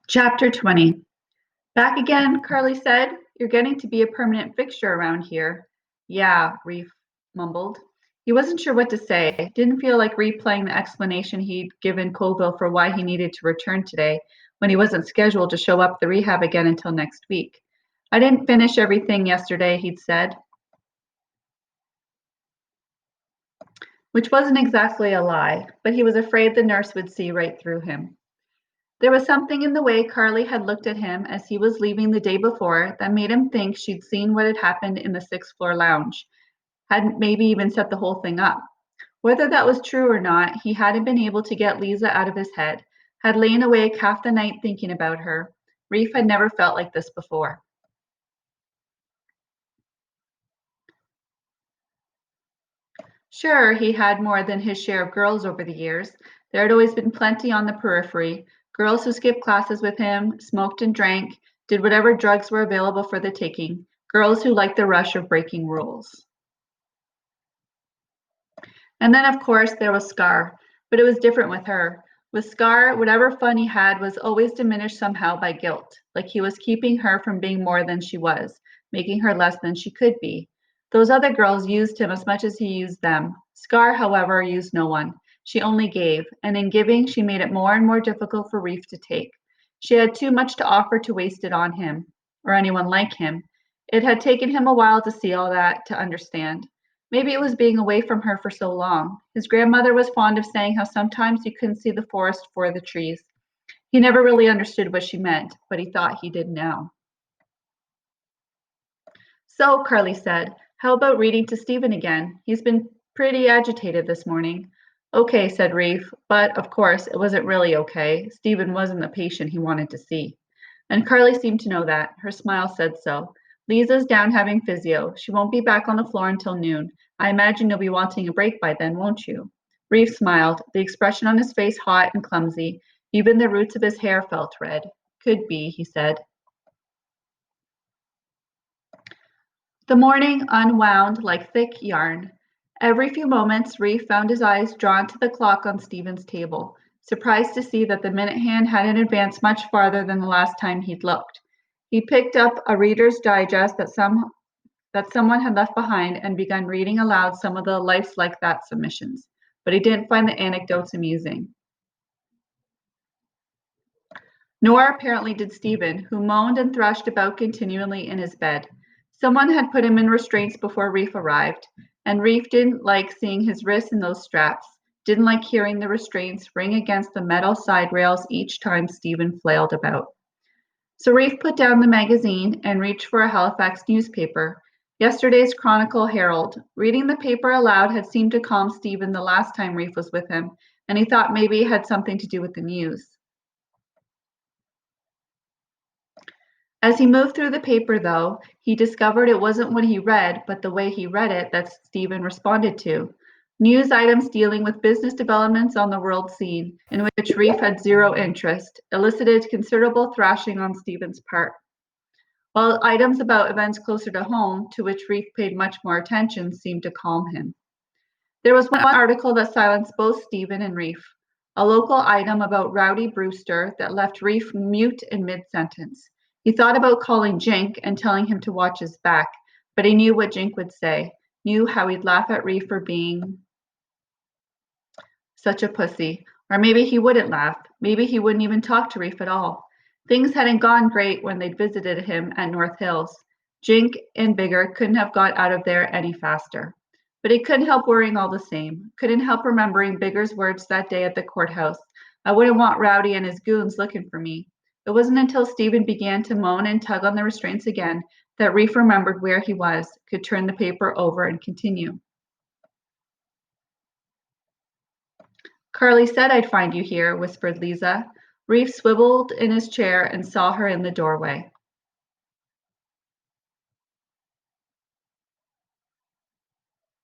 Chapter 20. Back again, Carly said. You're getting to be a permanent fixture around here. Yeah, Reef mumbled. He wasn't sure what to say. Didn't feel like replaying the explanation he'd given Colville for why he needed to return today when he wasn't scheduled to show up at the rehab again until next week. I didn't finish everything yesterday, he'd said, which wasn't exactly a lie, but he was afraid the nurse would see right through him. There was something in the way Carly had looked at him as he was leaving the day before that made him think she'd seen what had happened in the sixth floor lounge, hadn't maybe even set the whole thing up. Whether that was true or not, he hadn't been able to get Lisa out of his head, had lain awake half the night thinking about her. Reef had never felt like this before. Sure, he had more than his share of girls over the years. There had always been plenty on the periphery, girls who skipped classes with him, smoked and drank, did whatever drugs were available for the taking, girls who liked the rush of breaking rules. And then, of course, there was Scar, but it was different with her. With Scar, whatever fun he had was always diminished somehow by guilt, like he was keeping her from being more than she was, making her less than she could be. Those other girls used him as much as he used them. Scar, however, used no one. She only gave, and in giving, she made it more and more difficult for Reef to take. She had too much to offer to waste it on him, or anyone like him. It had taken him a while to see all that, to understand. Maybe it was being away from her for so long. His grandmother was fond of saying how sometimes you couldn't see the forest for the trees. He never really understood what she meant, but he thought he did now. So, Carly said, how about reading to Stephen again? He's been pretty agitated this morning. Okay, said Reef, but of course it wasn't really okay. Stephen wasn't the patient he wanted to see. And Carly seemed to know that. Her smile said so. Lisa's down having physio. She won't be back on the floor until noon. I imagine you'll be wanting a break by then, won't you? Reef smiled, the expression on his face hot and clumsy. Even the roots of his hair felt red. Could be, he said. The morning unwound like thick yarn. Every few moments, Reef found his eyes drawn to the clock on Stephen's table, surprised to see that the minute hand hadn't advanced much farther than the last time he'd looked. He picked up a Reader's Digest that someone had left behind and begun reading aloud some of the Life's Like That submissions, but he didn't find the anecdotes amusing. Nor apparently did Stephen, who moaned and thrashed about continually in his bed. Someone had put him in restraints before Reef arrived, and Reef didn't like seeing his wrists in those straps, didn't like hearing the restraints ring against the metal side rails each time Stephen flailed about. So Reef put down the magazine and reached for a Halifax newspaper, yesterday's Chronicle Herald. Reading the paper aloud had seemed to calm Stephen the last time Reef was with him, and he thought maybe it had something to do with the news. As he moved through the paper, though, he discovered it wasn't what he read, but the way he read it that Stephen responded to. News items dealing with business developments on the world scene, in which Reef had zero interest, elicited considerable thrashing on Stephen's part. While items about events closer to home, to which Reef paid much more attention, seemed to calm him. There was one article that silenced both Stephen and Reef, a local item about Rowdy Brewster that left Reef mute in mid-sentence. He thought about calling Jink and telling him to watch his back, but he knew what Jink would say, knew how he'd laugh at Reef for being such a pussy. Or maybe he wouldn't laugh. Maybe he wouldn't even talk to Reef at all. Things hadn't gone great when they'd visited him at North Hills. Jink and Bigger couldn't have got out of there any faster. But he couldn't help worrying all the same. Couldn't help remembering Bigger's words that day at the courthouse. I wouldn't want Rowdy and his goons looking for me. It wasn't until Stephen began to moan and tug on the restraints again that Reef remembered where he was, could turn the paper over and continue. Carly said I'd find you here, whispered Lisa. Reef swiveled in his chair and saw her in the doorway.